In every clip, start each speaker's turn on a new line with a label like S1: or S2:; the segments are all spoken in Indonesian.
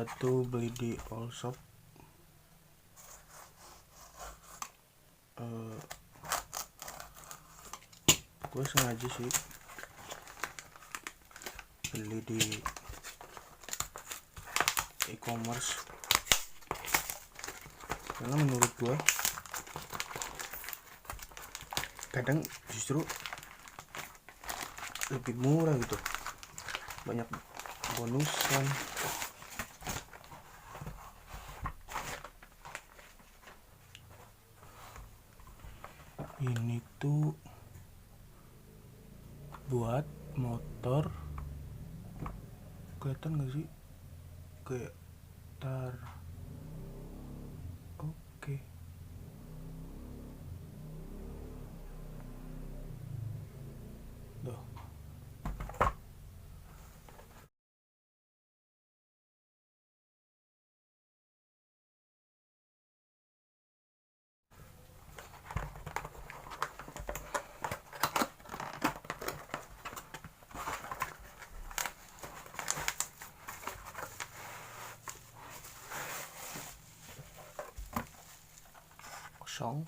S1: Gua tuh beli di all shop. Gue sengaja sih beli di e-commerce karena menurut gue kadang justru lebih murah gitu, banyak bonusan. Ini tuh buat motor, kelihatan gak sih? Kayak oke. Tuh. Kosong.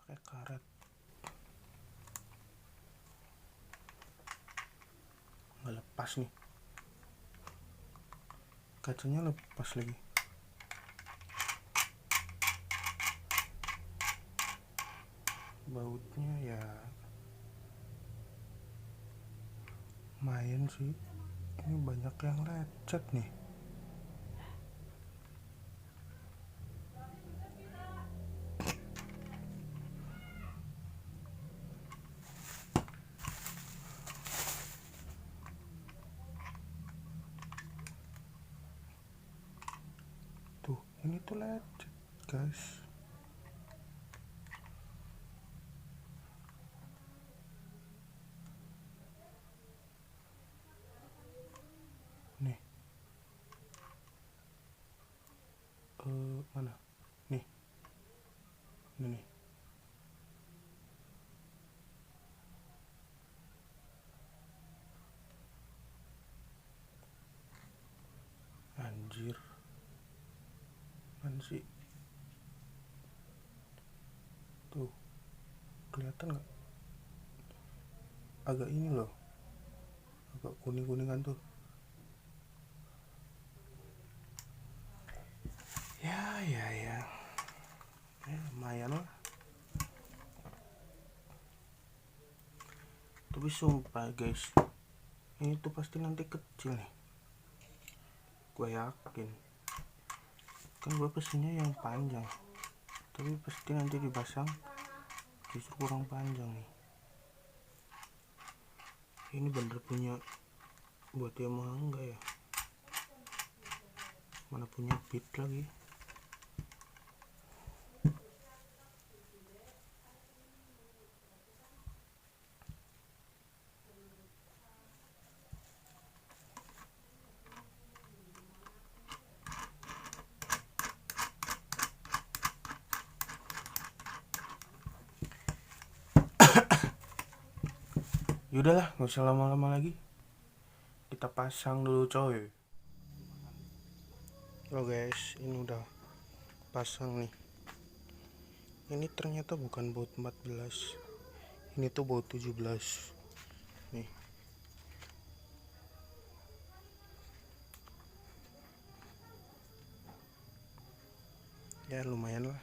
S1: Pakai karet. Nggak lepas nih. Kacanya lepas lagi. Bautnya ya main sih. Ini banyak yang lecet nih. Tuh, ini tuh lecet, guys. Nih. Mana? Nih. Ini nih. Anjir. Mana sih? Tuh. Kelihatan nggak? Agak ini loh. Agak kuning-kuningan tuh. Ya. Lumayan lah. Tapi sumpah guys, ini tuh pasti nanti kecil nih. Gue yakin. Kan gue pesennya yang panjang. Tapi pasti nanti dipasang justru kurang panjang nih. Ini bener punya buat Yamaha enggak ya? Mana punya Beat lagi. Yaudahlah, nggak usah lama-lama lagi. Kita pasang dulu coy. Halo guys, ini udah pasang nih. Ini ternyata bukan baut 14. Ini tuh baut 17. Nih. Ya lumayan lah.